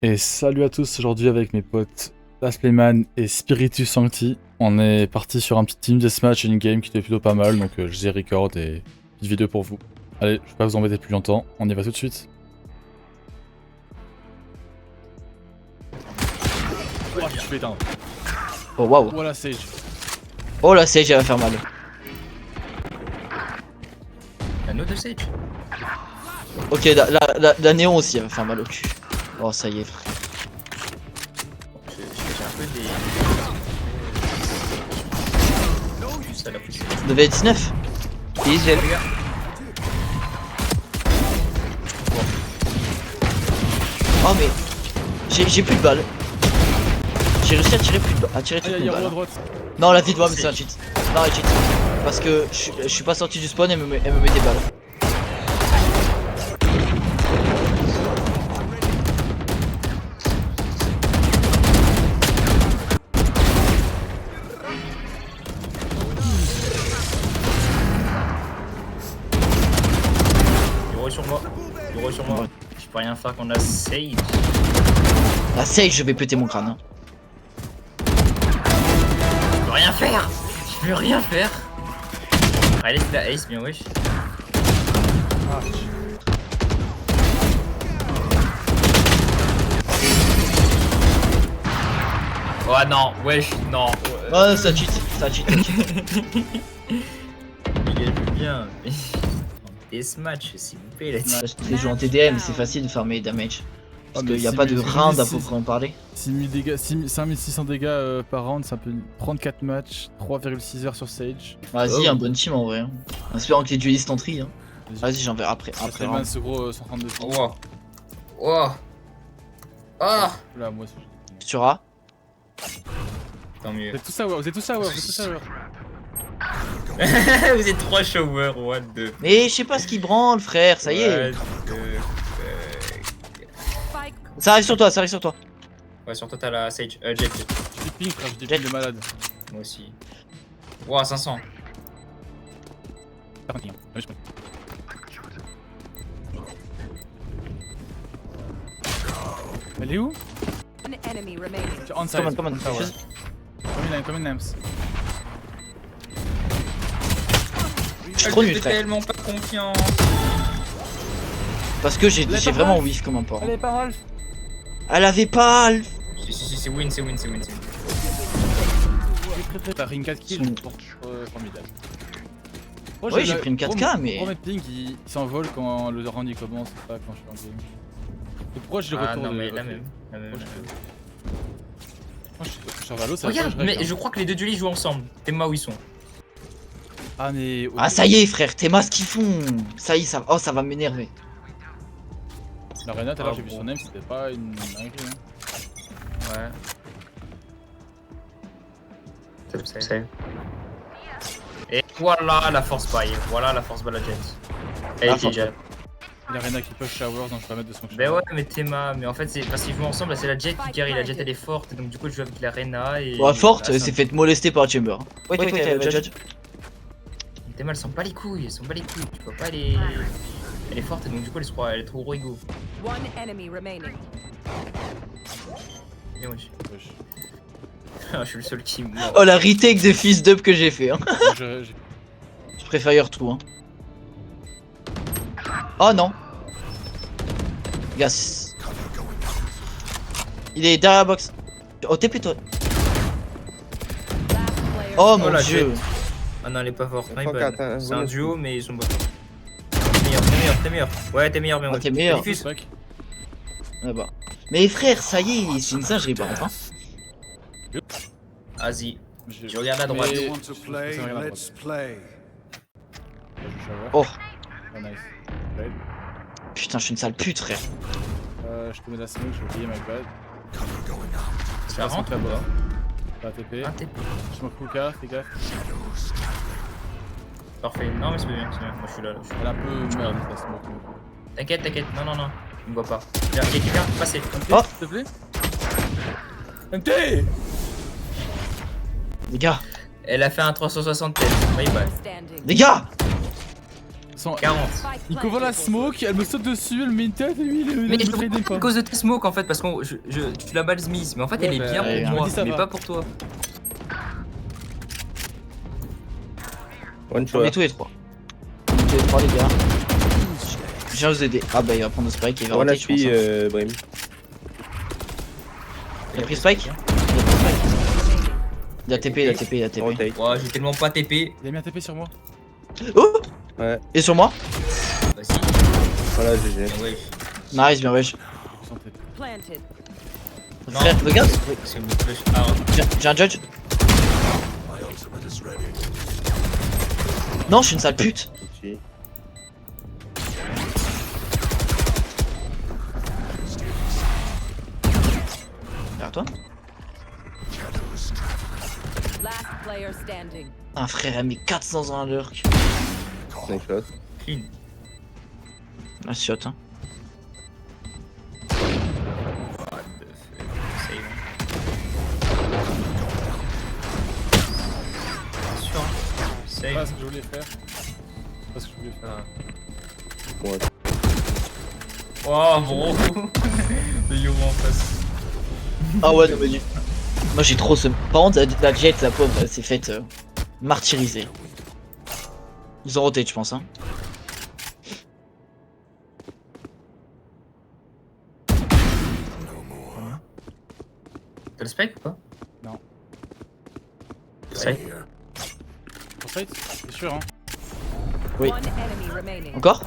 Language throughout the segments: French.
Et salut à tous, aujourd'hui avec mes potes Lasplayman et Spiritus Sancti, on est parti sur un petit team deathmatch et une game qui était plutôt pas mal, donc je les ai record et petite vidéo pour vous. Allez, je vais pas vous embêter plus longtemps, on y va tout de suite. Oh, je suis éteint. Oh waouh. Voilà Sage. Oh la Sage elle va faire mal. L'anneau de Sage. Ok, la néon aussi elle va faire mal au cul. Oh ça y est frère. J'ai un peu des... Juste à la poussière. Level 19. Easy. Oh mais j'ai plus de balles. J'ai réussi à tirer plus de balles. À tirer toutes mes balles. Non la vie de moi mais c'est un cheat. Non elle cheat. Parce que je suis pas sorti du spawn et elle me met des balles. Euro sur moi. Je peux rien faire contre la Sage. La Sage je vais péter mon crâne. Hein. Je peux rien faire. Je peux rien faire. Allez c'est la ace bien wesh. Oh non, wesh, non. Oh ça cheat, ça cheat. Il est bien. Deathmatch s'il vous plaît là. Les joueurs en TDM c'est facile de farmer damage. Parce qu'il n'y a pas de round à proprement parler. 5600 dégâts par round, ça peut prendre 4 matchs, 3,6 heures sur Sage. Vas-y, un bon team en vrai. Hein. En espérant que les duelistes en trient. Hein. Vas-y, j'en verrai après. Lasplayman ce gros 132 filles. Wow. Wow. Oh. Là, moi aussi. Tu auras. Tant mieux. Vous êtes tous sour, vous êtes tous sour, vous êtes tous sour. Vous êtes 3 showers, what the... Mais je sais pas ce qui branle, frère, ça y est. What the Ça arrive sur toi, ça arrive sur toi. Ouais, sur toi t'as la Sage, Jet. Je ping frère, je ping de malade. Moi aussi. Wow, 500. Elle est où? On side. Come on. Come in Nams. Je suis trop nul, frère. Tellement pas confiant. Parce que j'ai vraiment whiff comme un porc. Elle est pas mal. Elle avait pas. Si, c'est win. T'as pris une 4 kills, formidable. Oui, j'ai pris une 4K, mais. Pour mes ping, il s'envole quand le round il commence, pas quand je suis en game. Et pourquoi je le retourne? Ah non, mais la même. Sur Valo, ça Regarde, mais je crois que les deux duelistes jouent ensemble. Théma où ils sont. Ah, mais. Ah, ça y est, frère, t'es masques qu'ils font. Ça y est, ça. Oh, ça va m'énerver. La Rena, tout à l'heure, j'ai vu son name, c'était pas une dinguerie. Ouais. C'est. Et voilà la force buy, voilà la force ball Jet. Et Jet. La Rena qui push Showers, donc je peux mettre de son shower. Ben ouais, mais Théma, mais en fait, c'est parce qu'ils jouent ensemble, là c'est la Jet qui carry, la Jet elle est forte, donc du coup je joue avec la Rena et. Ouais, forte, elle s'est fait molester par Chamber. Wait, judge. Théma elle s'en bat les couilles, tu vois pas, elle est forte, et donc du coup elle est trop rigo. Et wesh. Je suis le seul qui meurt. Oh, la retake de fils d'up que j'ai fait. Hein. Je Je préfère tout. Hein. Oh non. Gas. Il est derrière la box. Oh, TP toi. Oh mon la dieu. Jet. Ah non, elle est pas forte. C'est un duo, mais ils sont bons. T'es meilleur. Ouais, t'es meilleur, bien. Oh, t'es meilleur. Diffuse. Ah bah. Mais frère, ça y est, c'est une singerie par contre. Hein. Vas-y, je regarde à droite. Oh. Oh, nice. Putain, je suis une sale pute, frère. Je te mets la smoke, j'ai oublié my bad. Ça rentre là-bas. T'as TP. Ah, t'es Je m'en hookah, fais gaffe. parfait. Non, mais c'est bien. Moi je suis là. Elle est un peu merde la smoke. T'inquiète. Non. Il me voit pas. Il y a quelqu'un, passez. Oh. S'il te plaît. MT. Les gars. Elle a fait un 360 tête. My bad. Les gars. 40. Il couvre la smoke, elle me saute dessus, elle me met une tête et lui il Mais me je trade à pas. cause de tes smokes en fait, parce que tu l'as mal Smith, mais en fait elle est bah, bien ouais, pour moi, dis ça mais va. pas pour toi. One On shot. est tous les trois. On est tous les trois, les gars. Je viens vous aider. Ah bah il va prendre le spike et il va One roter, je pense. HP, Hein. Brim. Il a pris spike. Il a pris spike. Il a TP, il a TP, il a TP. Rotate. Ouais, j'ai tellement pas TP. Il a mis un TP sur moi. Oh. Ouais. Et sur moi. Vas-y. Voilà, GG. Ah ouais. Nice, bien wesh. Sans TP. Planted. Non. Frère, regarde. C'est une flèche. Ah, J'ai un judge. Non, je suis une sale pute. GG. Derrière toi. Last player standing. Un frère, elle met 400 ans à lurk. Nice shot. clean. Ah, shot, hein. What the fuck. Save. Bien sûr. C'est pas Save. ce que je voulais faire. C'est pas ce que je voulais faire. Ouais. Oh bro. Le Yomo en face. Ah ouais, non, mais moi j'ai trop ce. Par contre, la Jet, la pauvre, elle s'est faite martyriser. Ils ont roté, je pense, hein. T'as le spec ou pas? Non. Spec. Pour fight, c'est sûr hein. Oui. One enemy remaining. Encore.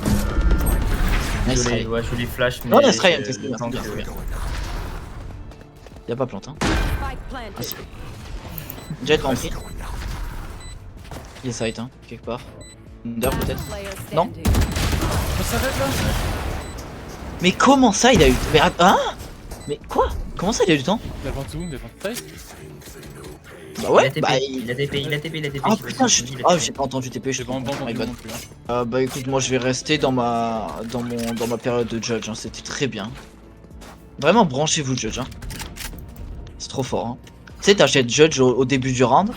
Nice Désolé, try. ouais, je voulais flash, mais. Non, nice try, je- c'est bien, tant c'est bien, que- c'est bien. Y'a pas plante, hein. Spike Ah, planted. si. Jet va en pris. Il est side, hein, quelque part. Under peut-être. Player Non. standing. On s'arrête là. Mais comment ça il a eu. Mais hein. Mais quoi? Comment ça il a eu du temps? Il a vendu où? Il a vendu fight. Bah ouais, Il a TP, bah il a TP, il a TP, il a TP. Ah putain, j'ai pas entendu TP, je J'ai pas entendu my bad. non plus. Hein. Bah écoute, moi je vais rester dans ma période de judge, hein. C'était très bien. Vraiment branchez-vous judge, hein. C'est trop fort, hein. Tu sais, t'achètes judge au début du round,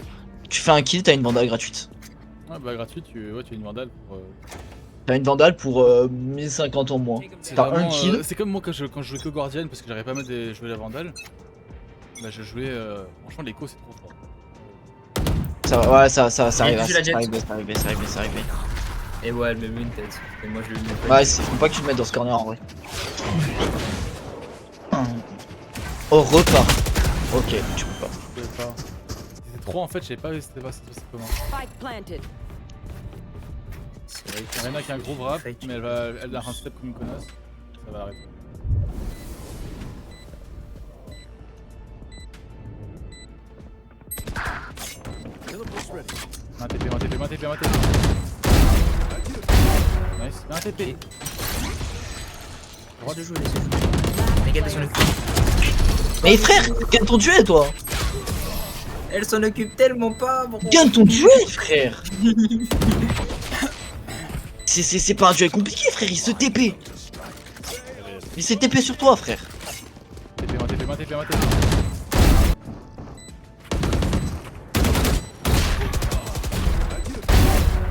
tu fais un kill, t'as une vandale gratuite. Ouais bah gratuit, tu as une vandale pour... T'as une vandale pour 1050 en moins. C'est T'as un vraiment, kill. c'est comme moi quand je jouais que Guardian parce que j'arrivais pas à mettre jouer la vandale. Bah je jouais... Franchement l'écho c'est trop fort. Ça va, ouais, ça arrive, touché la jet. ça arrive. Et ouais, elle me met une tête. Et moi je lui mets une tête. Ouais, faut pas que tu te mettes dans ce corner en vrai. Oh, repart. Ok, tu peux pas. Je pouvais pas. C'était trop en fait, je savais pas c'était pas comment. Spike planted. C'est vrai Il y a Reyna qui a un gros wrap, Fake. mais elle a un step comme une connasse. Ça va l'arrêter. Un TP. Nice, un TP. Droit de jouer, laissez jouer. Les gars, elle s'en occupe. Mais frère, gagne ton duel toi. Elle s'en occupe tellement pas, bro. Gagne ton duel, frère. C'est pas un duel compliqué, frère, il se TP. Il s'est TP sur toi, frère. TP.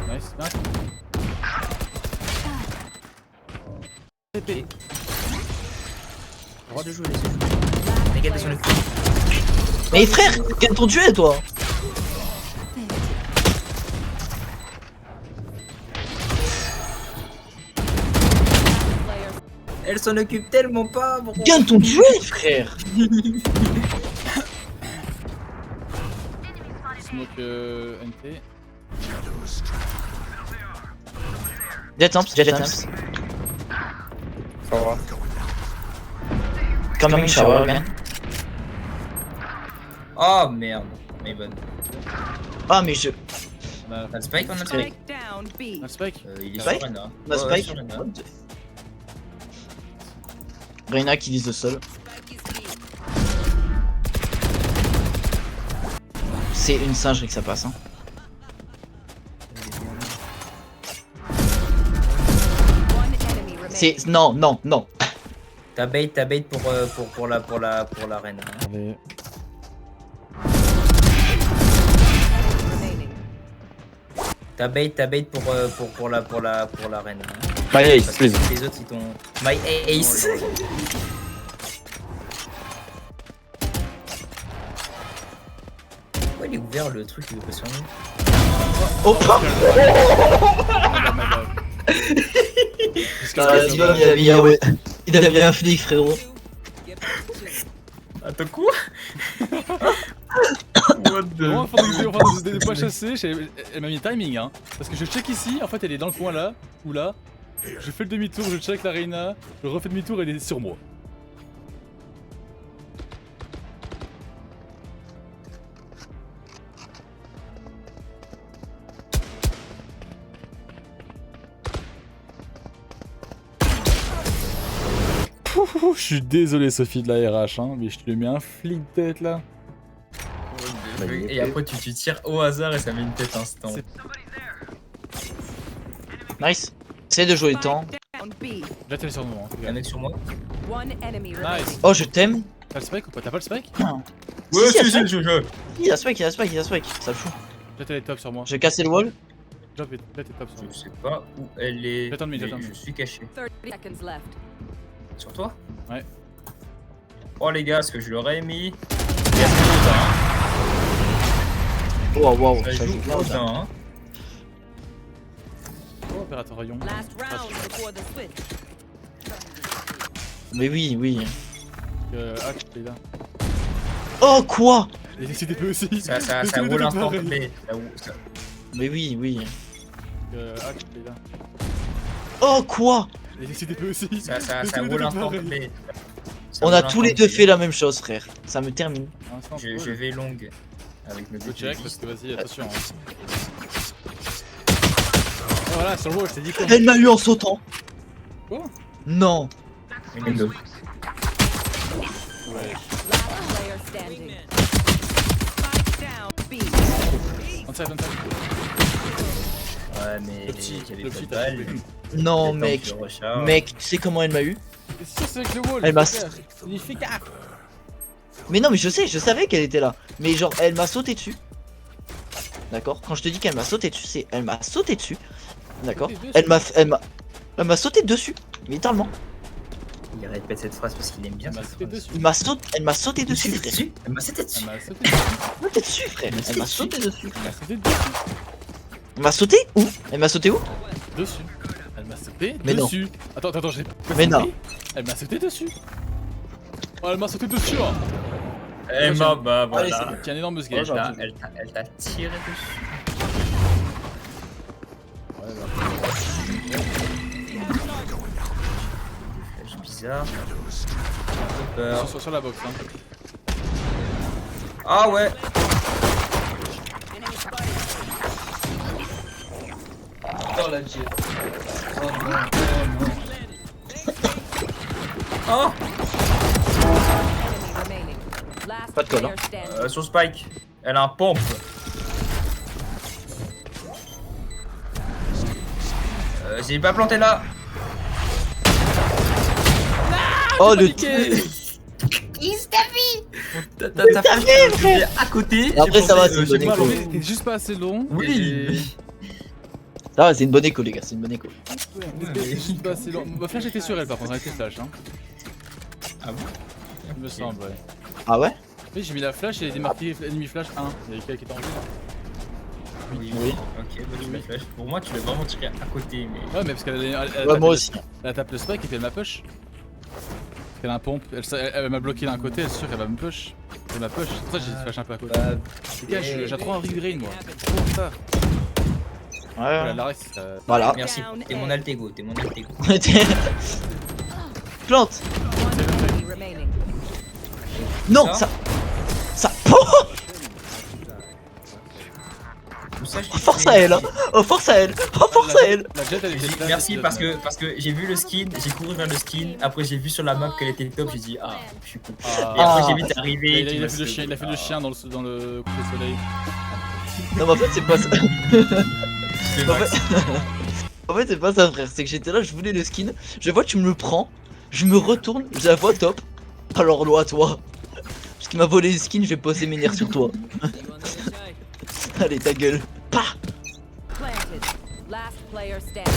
Nice, un TP. Droit de jouer, laissez jouer. Les gars, elle s'en occupe. Mais frère, gagne ton duel, toi. Player. Elle s'en occupe tellement pas, bro. Gagne ton duel, frère. Smoke NT. Jet Amps. Ça va. Quand même, shower, man. Oh merde. Mais bonne. Ah, mais je. On a T'as le spike, on a le spike? Spike down B. un spike. Il est Spike sur Reyna. On a Ouais, Spike. sur Reyna. Reyna qui vise le sol. C'est une singerie que ça passe, hein. One enemy remaining. C'est. Non. T'as bait pour la reine. Hein. Allez. Remaining. T'as bait pour la reine. Hein. My ace, Parce que please. les autres ils t'ont. My ace. Pourquoi il est ouvert le truc, il veut pas sur nous? Oh putain. Il a bien un flic, frérot. Attends quoi? What Moi, enfin, de pas chasser, elle m'a mis le timing, hein. Parce que je check ici, en fait, elle est dans le coin là, ou là. Je fais le demi-tour, je check la Reina, je refais demi-tour, elle est sur moi. Je suis désolé Sophie de la RH, hein, mais je te mets un flic de tête là. Et après tu tires au hasard et ça met une tête instant. Nice. Essaye de jouer le temps. Down B. Là t'es sur nous, hein. Un mec sur moi? One enemy remaining. Nice. Oh, je t'aime. T'as le spike ou pas? T'as pas le spike? Ouais, Si, si, je. Il a spike, il a spike, il a spike. Ça le fout. Là t'es top sur moi. J'ai cassé le wall. Là t'es top sur moi. Je sais pas où elle est. J'attends de mid, mais j'attends de je mid. suis caché. 30 seconds left. Sur toi? Ouais. Oh les gars, ce que je leur ai mis. Wow, wow. Ça Ça joue joue bien, ça. autant, hein. Oh, opérateur rayon. Last round before the switch. Mais oui, oui. Hack, il est là. Oh, quoi? Et c'est TP aussi. Ça Les TP roule de instant pareil. play. Mais oui, oui. Hack, il est là. Oh, quoi? Et c'est TP aussi. Ça Les TP de roule instant pareil. play. On a tous les deux fait la même chose, frère. Ça me termine. Instant, Je cool. vais long avec mes Je deux check parce check. que vas-y, attention. Hein. Oh, voilà, sur le wall, je t'ai dit quoi. Elle m'a eu en sautant. Quoi? Non. Ouais. Last player standing. Spike down B. Onside. Ouais, mais Le petit, j'avais le pas petit, de t'as balle. trouvé. Non, Le temps mec. que je recharge. Mec, tu sais comment elle m'a eu? C'est sûr, c'est avec le wall. Elle m'a- frère. Signifique ah. Mais non, mais je sais, je savais qu'elle était là. Mais genre, elle m'a sauté dessus. D'accord? Quand je te dis qu'elle m'a sauté dessus, c'est elle m'a sauté dessus. D'accord? Elle m'a sauté dessus. Littéralement. Il répète cette phrase parce qu'il aime bien Elle m'a cette sauté phrase. dessus. Elle m'a sauté dessus, Sauté frère. dessus. Elle m'a sauté dessus. Elle m'a sauté dessus. Sauté dessus, frère. Elle m'a sauté dessus. Elle m'a sauté dessus. Elle m'a sauté où? Elle m'a sauté où? Dessus. Elle m'a sauté Mais non. dessus. Attends, j'ai pas Mais compris. non. Elle m'a sauté dessus. Oh, elle m'a sauté dessus. Hein. Eh bah Allez, voilà. Qui a un énorme Elle gage. t'a tiré dessus. Ouais, bah. C'est bizarre. J'ai peur. Sur la box. Hein. Ah ouais. Oh la Dieu. Oh. Enemy remaining. Last Pas de code, player standing. Sur Spike. Elle a un pompe. J'ai pas planté là. Oh le T'as fait à côté. Après, ça va, c'est j'ai une pas bonne lancé. écho. T'es juste pas assez long. Oui. Ça va, c'est une bonne écho, les gars, c'est une bonne écho. T'es juste pas assez long. Ma flash était sur elle par contre, elle était flash. Hein. Ah bon? Il me semble, ouais. Ah ouais? Oui, j'ai mis la flash et il est marqué ennemi flash 1. Il y avait quelqu'un qui était en jeu. Oui. Oui. Ok, bah tu m'as flash. Pour moi, tu l'as vraiment tiré à côté, mais. Ouais, mais parce qu'elle Ouais, moi aussi. elle tape le spike et puis elle m'a push. Parce qu'elle a un pompe. Elle m'a bloqué d'un côté, elle est sûre qu'elle va me push. Elle m'a push. C'est pour ça que j'ai flash un peu à côté. Bah, Les gars, j'ai trop un regrade moi. Trop en retard. Voilà, Ouais. la reste, ça. Voilà. merci. T'es mon alter ego, t'es mon alter ego. Plante. One enemy remaining. Non, Ça ça. Tout ça, je Oh, force à elle, hein. Oh, force à elle. Oh, force à elle. La jet, elle était là. Merci parce que j'ai vu le skin, j'ai couru vers le skin, après j'ai vu sur la map qu'elle était top, j'ai dit ah je suis cool. Ah. Et après Ah. j'ai vu t'arriver. Il a fait le chien dans le coucher de soleil. Non, mais en fait, c'est pas ça. Je En fait, en fait, c'est pas ça, frère. C'est que j'étais là, je voulais le skin. Je vois, tu me le prends. Je me retourne, je la vois top. Alors, loi, toi. Parce qu'il m'a volé le skin, je vais poser mes nerfs sur toi. Allez, ta gueule. Pah. Planted. player standing.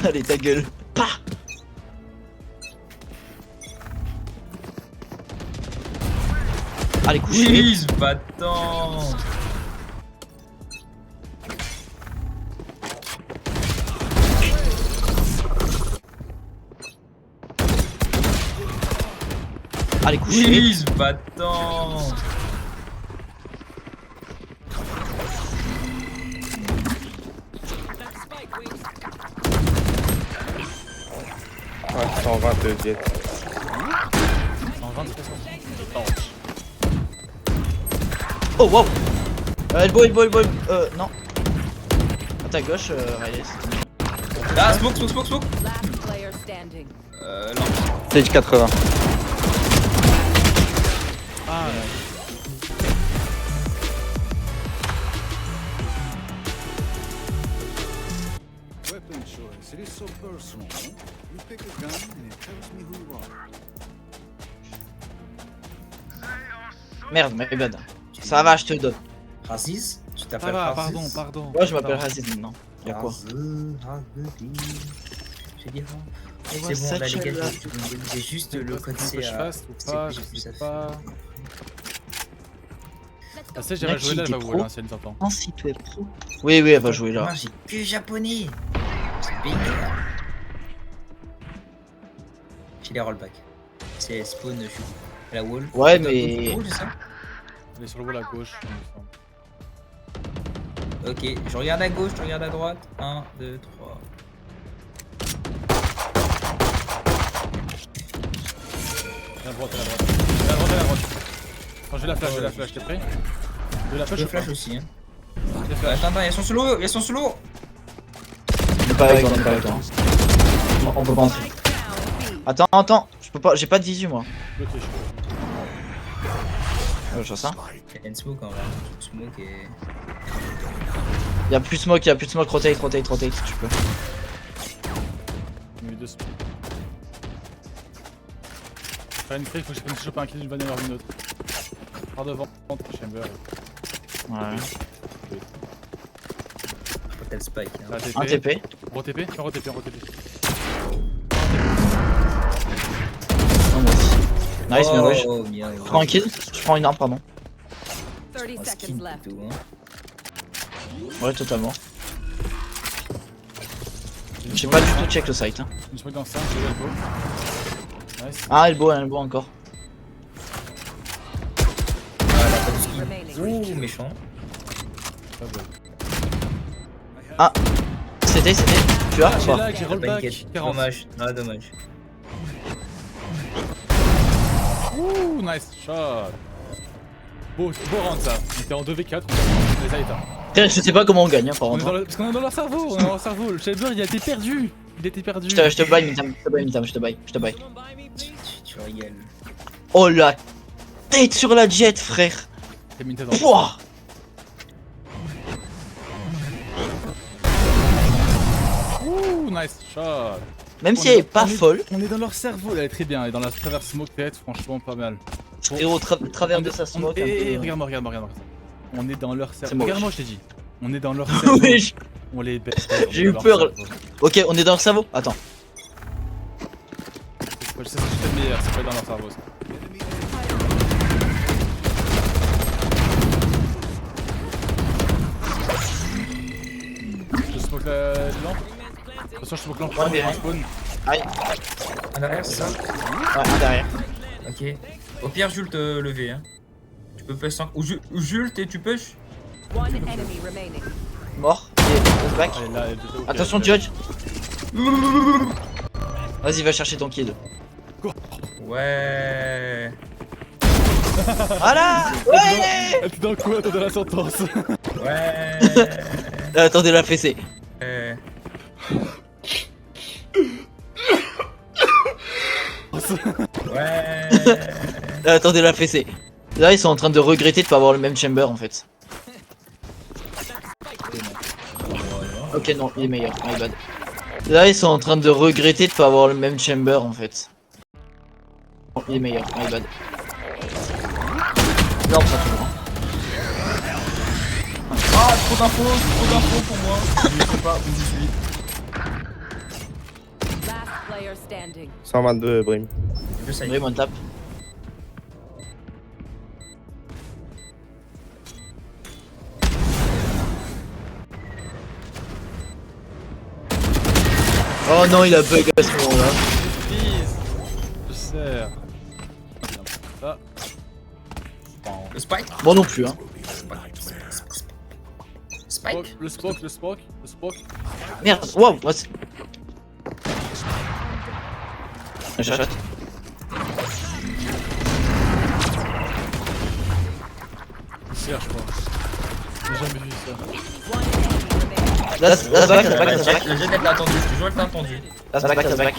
Allez, ta gueule. Pah. Allez, couché. Oui, ce battant. Allez, couché. Oui, ce battant. Ouais, 120 jet. 120, c'est ça. Oh, wow. Elbow, non. À ta gauche, Riley. Ah, smoke. Last player standing. Non. Stage 80. Ah, Weapon choice, it is so personal. You pick a gun and it tells me who you are. Merde, my bad. Ça va, je te donne. Raziz, tu ça t'appelles va, Raziz. pardon. Moi, je m'appelle Raziz maintenant. Y'a quoi? Je dis Et moi, c'est bon, ça, là les tu gars, l'as. j'ai juste le code que je C à... fasse ou pas, je sais pas. Ah, c'est, j'ai Mec, joué là, elle il va était jouer là, pro. si elle nous entend. Non, si tu es pro. Oui, elle va jouer là. Moi j'ai que japonais. C'est banger. J'ai les rollbacks. C'est spawn, je suis à la wall. Ouais, Attends, mais- wall, c'est ça. Elle est sur le wall à gauche, il me semble. Ok, je regarde à gauche, je regarde à droite. 1, 2, 3. À la droite, à la droite. Quand j'ai la flash, t'es prêt? J'ai la flash Je ou pas? flash aussi. Hein. J'ai flash. Attends, il y a son solo, On est pas avec toi. On peut pas entrer. Spike down. B. Attends, je peux pas, j'ai pas de visu moi. Bloqué, je suis bloqué. Je vois ça. Il y a une smoke en vrai. Smoke et... Y'a plus de smoke, rotate, tu peux. Il y a eu deux spots. Pas une free, faut que je chope un kill d'une vanille vers une autre. Par devant, Chamber. Ouais. Hotel Spike. Hein. Là, Un TP. RTP. Non, moi aussi. Nice, bien joué. Oh, bien. Je prends un kill, je prends une arme, pardon. 30 Un skin seconds left. plutôt, hein. Ouais, totalement. J'ai pas du tout check le site. Hein. Une smoke dans ça, j'ai eu elbow. Nice. Ah, elbow encore. Ah, la bonne skin. Remaining. Ouh, méchant. Pas beau. C'était. Tu as J'ai pas. lag, j'ai Pas une rollback. quête. 40. Dommage. Ah, dommage. Ouh, nice shot. Beau round ça. On était en 2v4, on les a éteints. Je sais pas comment on gagne, hein, par On est contre. dans parce qu'on est dans leur cerveau, Le Chamber, il a été perdu. Il était perdu. Je te buy, Mitam, je te buy. Tu rigoles. Oh la tête sur la jet, frère. T'as mis une tête dans Pouah. Ouh, nice shot. Même si elle est pas on folle, On est dans leur cerveau, elle est très bien. Et dans la travers smoke tête, franchement pas mal. frérot, au travers de sa smoke. un peu- Regarde-moi. On est dans leur cerveau. C'est moche. Regarde-moi, je t'ai dit. On est dans leur cerveau. Oui, On les baisse. J'ai eu peur. Ok, on est dans leur cerveau. Attends. Je sais ce que je fais de meilleur, c'est pas dans leur cerveau ça. Je smoke la lampe. De toute façon, je smoke lampe, Ouais, je spawn. Aïe. En arrière, c'est ça? Ouais, un derrière. Ok. Au pire, Jules te lever. Hein. Tu peux push 5. Ou Jules, tu push? One enemy remaining. Mort. Et back. Allez, là, elle était ok, Attention, ok. Judge. Vas-y, va chercher ton kill. Ouais. Voilà. Ouais. Elle était dans le coup, attendez la sentence. Ouais. Attendez la fessée. Ouais. Ouais. Attendez la fessée. Là, ils sont en train de regretter de pas avoir le même chamber en fait. Ok, non, il est meilleur. My bad. Là, ils sont en train de regretter de pas avoir le même chamber en fait. Non, il est meilleur. My bad. Non, ça toujours. Trop d'infos pour moi. Je sais pas où je suis. Last player standing. 122, Brim. Je sais. Vraiment tape. Oh non, il a bug à ce moment-là. Je sais. Ah. Le spike. Moi non plus, hein. Spike. Le spoke. Merde, wow, what? Un shot. Cher, je crois. J'ai jamais vu ça. One enemy remaining. That's back, that's back, that's back. Le jet elle t'a attendu. Je te jure elle t'a attendu. That's back, that's back.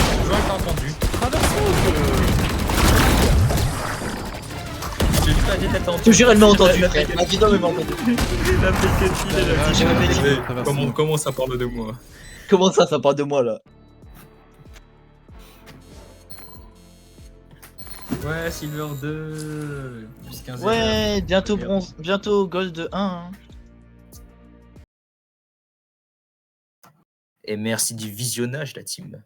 Je te jure elle t'a entendu. J'ai vu ta jet elle t'a entendu. Je te jure, elle m'a entendu, frère. Ma vidéo m'a entendu. La pécatine, elle a dit. J'ai même pas dit. Comment ça parle de moi? Comment ça parle de moi là? Ouais, Silver 2. Plus 15. Ouais, bientôt bronze, bientôt gold 1. Hein. Et merci du visionnage, la team.